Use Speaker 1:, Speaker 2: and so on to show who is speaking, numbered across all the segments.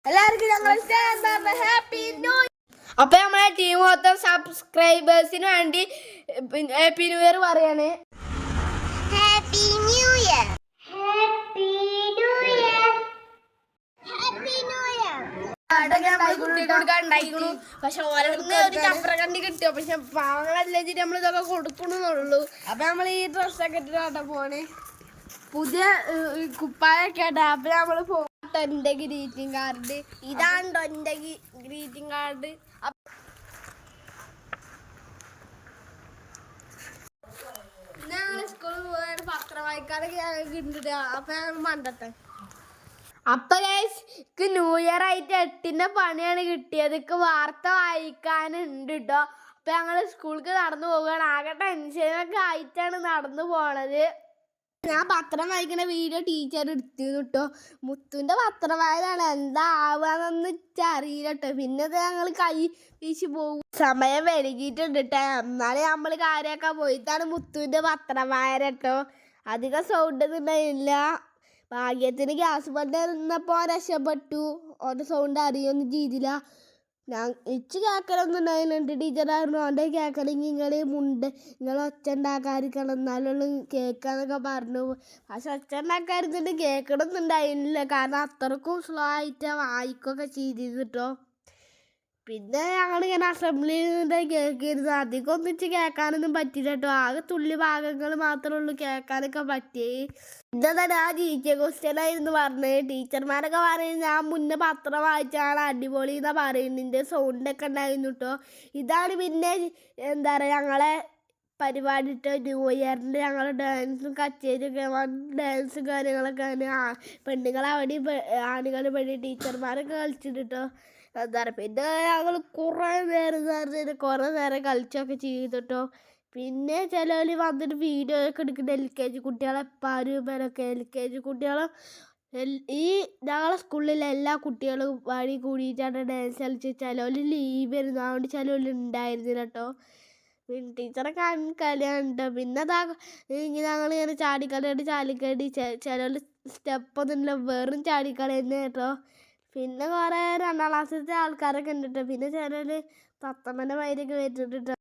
Speaker 1: എല്ലാവർക്കും ഞങ്ങൾ happy new year. അപ്പൊ നമ്മളെ ടീം മൊത്തം സബ്സ്ക്രൈബേഴ്സിന് വേണ്ടി ഹാപ്പി ന്യൂ ഇയർ പറയാണ്.
Speaker 2: Happy new year, happy new year, happy new year.
Speaker 1: പക്ഷെ ഓരോന്ന് ഒരു ചപ്രകണ്ടി കിട്ടിയോ. പക്ഷെ പാവങ്ങളല്ലേ നമ്മൾ ഇതൊക്കെ കൊടുക്കണമെന്നുള്ളൂ. അപ്പൊ നമ്മൾ ഈ ഡ്രസ്സൊക്കെ ഇട്ടിട്ടാ പോണേ. പുതിയ കുപ്പായൊക്കെ ആട്ടെ. അപ്പൊ നമ്മള് പോട്ടെ. എന്റെ ഗ്രീറ്റിംഗ് കാർഡ് ഇതാണ്ടോ എന്റെ ഗ്രീറ്റിംഗ് കാർഡ്. പിന്നെ ഞങ്ങള് സ്കൂളിൽ പോയ പത്രം വായിക്കാനൊക്കെ ഞങ്ങൾക്ക് ഉണ്ട്. അപ്പൊ ഞങ്ങൾ മണ്ടട്ടെ. അപ്പൊ ഗൈസ് ന്യൂ ഇയർ ആയിട്ട് 8ന്റെ പണിയാണ് കിട്ടിയത്. വാർത്ത വായിക്കാനുണ്ട് കേട്ടോ. അപ്പൊ ഞങ്ങള് സ്കൂൾക്ക് നടന്നു പോവുകയാണ്. ആകെ ടെൻഷനൊക്കെ ആയിട്ടാണ് നടന്നു പോണത്. ഞാൻ പത്രം വായിക്കുന്ന വീഡിയോ ടീച്ചർ എടുത്തിരുന്നു കേട്ടോ. മുത്തുവിന്റെ പത്രം വായനാണ്. എന്താ ആവാന്നൊന്നും അറിയില്ല കേട്ടോ. പിന്നെ ഞങ്ങൾ കൈ വീശി പോകും. സമയം വൈകിട്ടുണ്ട് കേട്ടോ. എന്നാലും നമ്മൾ കാര്യമൊക്കെ പോയിട്ടാണ് മുത്തുവിന്റെ പത്രം വായന കേട്ടോ. അധികം സൗണ്ട് ഉണ്ടായില്ല. ഭാഗ്യത്തിന് ഗ്യാസ് ബണ്ട് ഇരുന്നപ്പോൾ രക്ഷപ്പെട്ടു. ഓൻ്റെ സൗണ്ട് അറിയൊന്നും ചെയ്തില്ല. ഇച്ച് കേൾക്കലൊന്നും ഉണ്ടായില്ലുണ്ട്. ടീച്ചറായിരുന്നു ഓൻ്റെ കേൾക്കലെങ്കിൽ നിങ്ങൾ ഒച്ച ഉണ്ടാക്കാതിരിക്കണം എന്നാലുള്ള കേൾക്കാന്നൊക്കെ പറഞ്ഞു. പക്ഷെ ഒച്ച ഉണ്ടാക്കാതിരുന്നിട്ട് കേൾക്കണമൊന്നും ഉണ്ടായിരുന്നില്ല. കാരണം അത്രക്കും സ്ലോ ആയിട്ട് വായിക്കുകയൊക്കെ ചെയ്തിരുന്നു കേട്ടോ. പിന്നെ ഞങ്ങളിങ്ങനെ അസംബ്ലിയിൽ നിന്ന് കേൾക്കിയിരുന്നു. അധികം ഒന്നിച്ച് കേൾക്കാനൊന്നും പറ്റില്ല കേട്ടോ. ആകെ തുള്ളി ഭാഗങ്ങൾ മാത്രമേ ഉള്ളൂ കേൾക്കാനൊക്കെ പറ്റി. പിന്നെ തന്നെ ആ GK ക്വസ്റ്റ്യൻ ആയിരുന്നു പറഞ്ഞത്. ടീച്ചർമാരൊക്കെ പറയുന്നത് ഞാൻ മുന്നേ പത്രം വായിച്ചാണ് അടിപൊളി എന്നാണ് പറയുന്നത്. ഇതിൻ്റെ സൗണ്ടൊക്കെ ഉണ്ടായിരുന്നു കേട്ടോ. ഇതാണ് പിന്നെ എന്താ പറയുക ഞങ്ങളെ പരിപാടി ഇട്ടോ. ന്യൂ ഇയറിൻ്റെ ഞങ്ങൾ ഡാൻസും കച്ചേരിയൊക്കെ ഡാൻസും കാര്യങ്ങളൊക്കെ പെണ്ണുങ്ങൾ അവിടെ ആണുങ്ങൾ പെണ്ണി ടീച്ചർമാരൊക്കെ കളിച്ചിട്ട് കേട്ടോ. എന്താ പറയുക പിന്നെ ഞങ്ങൾ കുറേ നേരം കളിച്ചൊക്കെ ചെയ്തിട്ടോ. പിന്നെ ചിലവർ വന്നിട്ട് വീഡിയോ ഒക്കെ എടുക്കുന്ന LKG കുട്ടികളെപ്പാരും ഇവരൊക്കെ LKG കുട്ടികളും ഈ ഞങ്ങളെ സ്കൂളിലെ എല്ലാ കുട്ടികളും വഴി കൂടിയിട്ടാണ് ഡാൻസ് കളിച്ച്. ചിലവർ ലീവ് വരുന്നു. അതുകൊണ്ട് ചിലവർ ഉണ്ടായിരുന്നില്ല കേട്ടോ. പിന്നെ ടീച്ചറെ കളിയാണ് കേട്ടോ. പിന്നെ അതാ ഇങ്ങനെ ഞങ്ങളിങ്ങനെ ചാടിക്കളി ചിലവർ സ്റ്റെപ്പൊന്നുമില്ല. വെറും ചാടിക്കളി തന്നെ കേട്ടോ. പിന്നെ കുറേ 2ാം ക്ലാസ്സിലത്തെ ആൾക്കാരൊക്കെ ഉണ്ട് കേട്ടോ. പിന്നെ ചിലർ തത്തമ്മൻ്റെ വയറൊക്കെ വരുന്നുണ്ട് കേട്ടോ.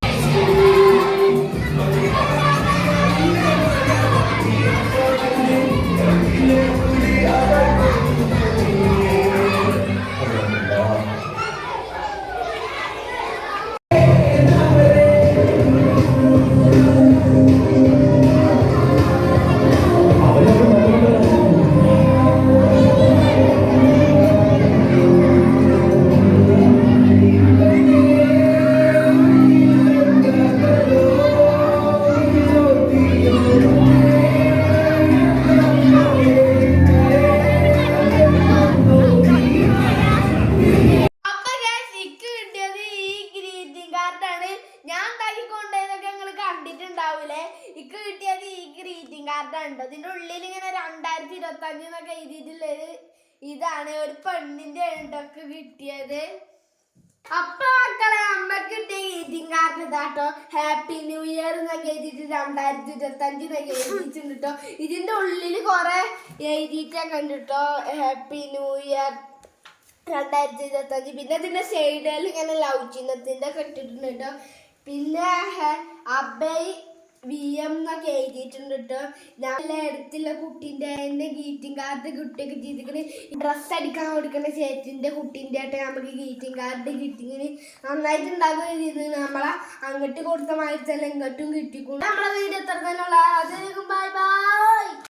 Speaker 1: ഞാൻ ഉണ്ടാക്കിക്കൊണ്ടേന്നൊക്കെ നിങ്ങൾ കണ്ടിട്ടുണ്ടാവൂലേ. ഇക്ക് കിട്ടിയത് ഈ ഗ്രീറ്റിംഗ് കാർഡാണ്. ഇതിൻ്റെ ഉള്ളിൽ ഇങ്ങനെ 2025 എന്നൊക്കെ എഴുതിയിട്ടുള്ളത് ഇതാണ്. ഒരു പെണ്ണിന്റെ ഉണ്ടൊക്കെ കിട്ടിയത്. അപ്പൊ മക്കളെ അമ്മക്ക് കിട്ടിയ ഗ്രീറ്റിംഗ് കാർഡ് ഇതാട്ടോ. ഹാപ്പി ന്യൂ ഇയർ എന്നൊക്കെ എഴുതിയിട്ട് 2025 എന്നൊക്കെ എഴുതിയിട്ടുണ്ട് കേട്ടോ. ഇതിന്റെ ഉള്ളിൽ കുറെ എഴുതിയിട്ടൊക്കെ ഉണ്ട് കേട്ടോ. Happy new year 2025. പിന്നെ ഇതിന്റെ സൈഡിൽ ഇങ്ങനെ ലവ് ചിഹ്നത്തിന്റെ ഒക്കെ ഇട്ടിട്ടുണ്ട് കേട്ടോ. പിന്നെ അബൈ VM എന്നൊക്കെ എഴുതിയിട്ടുണ്ട് കേട്ടോ. ഞങ്ങളെ അടുത്തുള്ള കുട്ടീൻ്റെ എൻ്റെ ഗ്രീറ്റിംഗ് കാർഡ് കുട്ടിയൊക്കെ ചെയ്തിട്ട് ഡ്രസ്സ് അടിക്കാൻ കൊടുക്കുന്ന ചേച്ചിൻ്റെ കുട്ടീൻ്റെ ആയിട്ട് നമുക്ക് ഗ്രീറ്റിംഗ് കാർഡ് കിട്ടിങ്ങനെ നന്നായിട്ടുണ്ടാകുകയും ചെയ്ത് നമ്മളെ അങ്ങോട്ട് കൊടുത്ത മാതിരി തന്നെ ഇങ്ങോട്ടും കിട്ടിക്കൊണ്ട് നമ്മളെ വീഡിയോ എത്ര തന്നെയുള്ള അത്